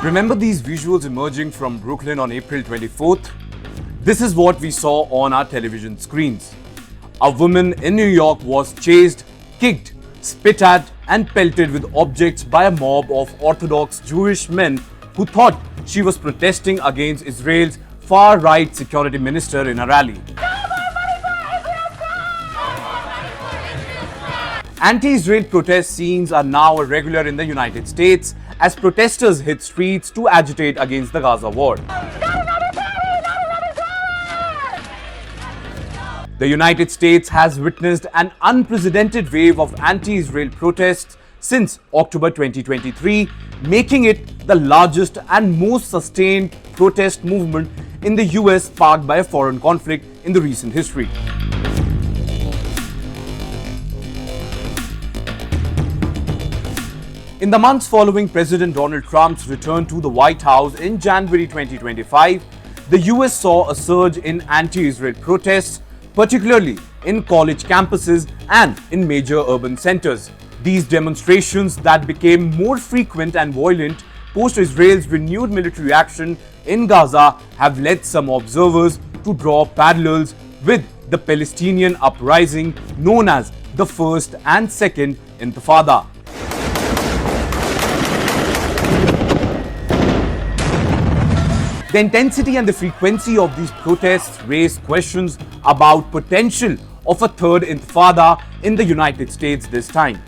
Remember these visuals emerging from Brooklyn on April 24th? This is what we saw on our television screens. A woman in New York was chased, kicked, spit at and pelted with objects by a mob of Orthodox Jewish men who thought she was protesting against Israel's far-right security minister in a rally. Anti-Israel protest scenes are now regular in the United States as protesters hit streets to agitate against the Gaza war. The United States has witnessed an unprecedented wave of anti-Israel protests since October 2023, making it the largest and most sustained protest movement in the US sparked by a foreign conflict in the recent history. In the months following President Donald Trump's return to the White House in January 2025, the US saw a surge in anti-Israel protests, particularly in college campuses and in major urban centers. These demonstrations that became more frequent and violent post-Israel's renewed military action in Gaza have led some observers to draw parallels with the Palestinian uprising known as the First and Second Intifada. The intensity and the frequency of these protests raise questions about potential of a third intifada in the United States this time.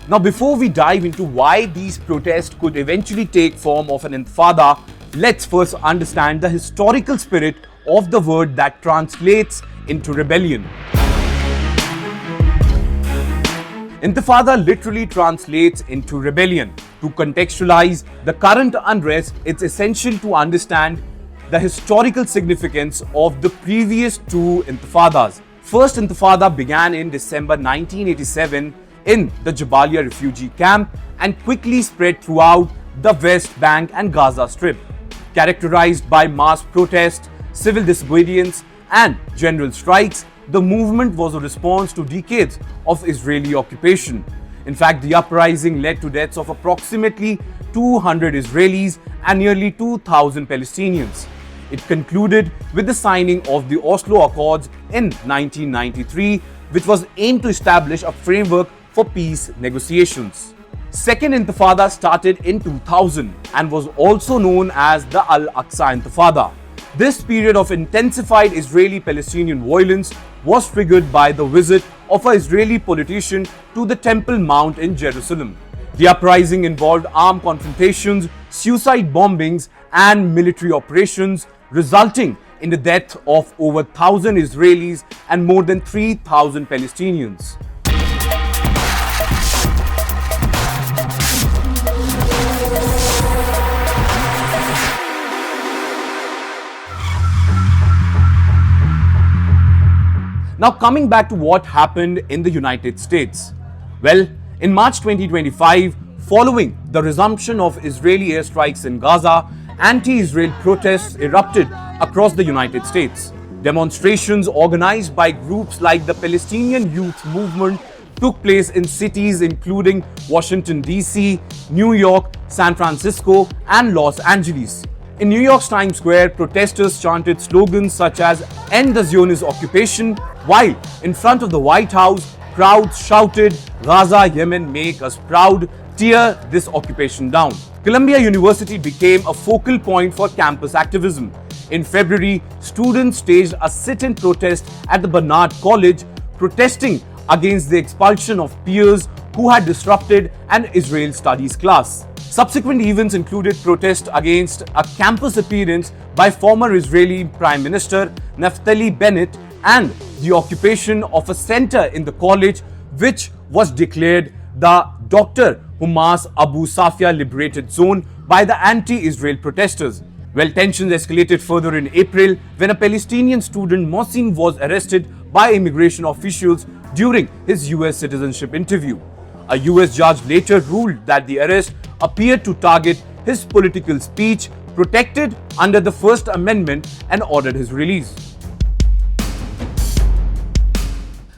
Now, before we dive into why these protests could eventually take form of an intifada, let's first understand the historical spirit of the word that translates into rebellion. Intifada literally translates into rebellion. To contextualize the current unrest, it's essential to understand the historical significance of the previous two intifadas. First Intifada began in December 1987 in the Jabalia refugee camp and quickly spread throughout the West Bank and Gaza Strip. Characterized by mass protests, civil disobedience, and general strikes, the movement was a response to decades of Israeli occupation. In fact, the uprising led to deaths of approximately 200 Israelis and nearly 2,000 Palestinians. It concluded with the signing of the Oslo Accords in 1993, which was aimed to establish a framework for peace negotiations. Second Intifada started in 2000 and was also known as the Al-Aqsa Intifada. This period of intensified Israeli-Palestinian violence was triggered by the visit of an Israeli politician to the Temple Mount in Jerusalem. The uprising involved armed confrontations, suicide bombings, and military operations, resulting in the death of over 1,000 Israelis and more than 3,000 Palestinians. Now, coming back to what happened in the United States. Well, in March 2025, following the resumption of Israeli airstrikes in Gaza, anti-Israel protests erupted across the United States. Demonstrations organized by groups like the Palestinian Youth Movement took place in cities including Washington, D.C., New York, San Francisco, and Los Angeles. In New York's Times Square, protesters chanted slogans such as "End the Zionist occupation," while in front of the White House, crowds shouted, "Gaza, Yemen, make us proud, tear this occupation down." Columbia University became a focal point for campus activism. In February, students staged a sit-in protest at the Barnard College, protesting against the expulsion of peers who had disrupted an Israel studies class. Subsequent events included protests against a campus appearance by former Israeli Prime Minister Naftali Bennett and the occupation of a center in the college, which was declared the Dr. Hamas Abu Safia Liberated Zone by the anti-Israel protesters. Well, tensions escalated further in April when a Palestinian student, Mohsin, was arrested by immigration officials during his US citizenship interview. A US judge later ruled that the arrest appeared to target his political speech protected under the First Amendment and ordered his release.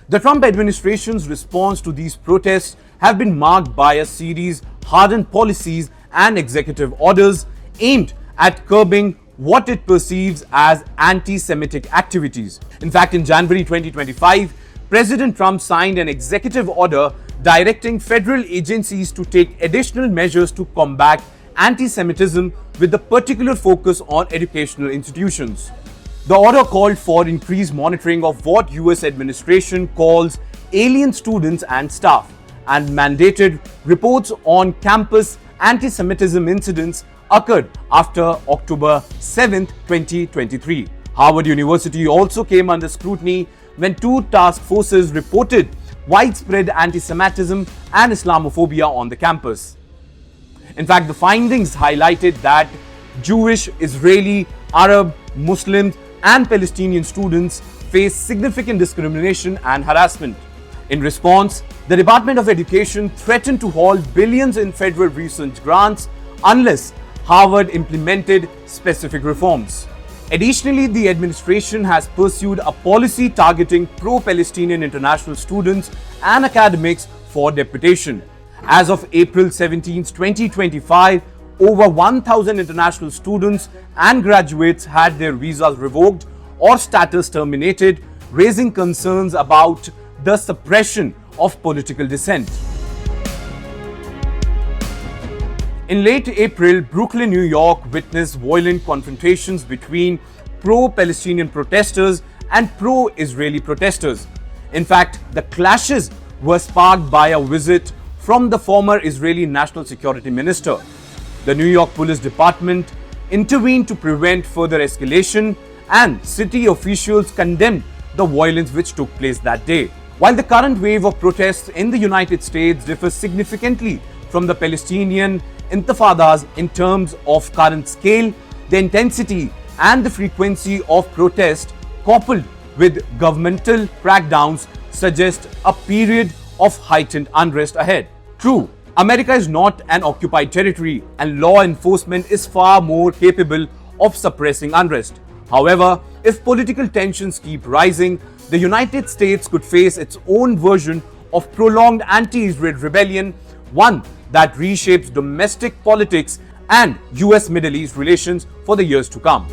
The Trump administration's response to these protests have been marked by a series of hardened policies and executive orders aimed at curbing what it perceives as anti-Semitic activities. In fact, in January 2025, President Trump signed an executive order directing federal agencies to take additional measures to combat anti-Semitism with a particular focus on educational institutions. The order called for increased monitoring of what US administration calls alien students and staff, and mandated reports on campus anti-Semitism incidents occurred after October 7, 2023. Harvard University also came under scrutiny when two task forces reported widespread anti-Semitism and Islamophobia on the campus. In fact, the findings highlighted that Jewish, Israeli, Arab, Muslims, and Palestinian students face significant discrimination and harassment. In response, the Department of Education threatened to halt billions in federal research grants unless Harvard implemented specific reforms. Additionally, the administration has pursued a policy targeting pro-Palestinian international students and academics for deportation. As of April 17, 2025, over 1,000 international students and graduates had their visas revoked or status terminated, raising concerns about the suppression of political dissent. In late April, Brooklyn, New York witnessed violent confrontations between pro-Palestinian protesters and pro-Israeli protesters. In fact, the clashes were sparked by a visit from the former Israeli National Security Minister. The New York Police Department intervened to prevent further escalation, and city officials condemned the violence which took place that day. While the current wave of protests in the United States differs significantly from the Palestinian Intifadas in terms of current scale, the intensity and the frequency of protest coupled with governmental crackdowns suggest a period of heightened unrest ahead. True, America is not an occupied territory and law enforcement is far more capable of suppressing unrest. However, if political tensions keep rising, the United States could face its own version of prolonged anti-Israel rebellion, one that reshapes domestic politics and US Middle East relations for the years to come.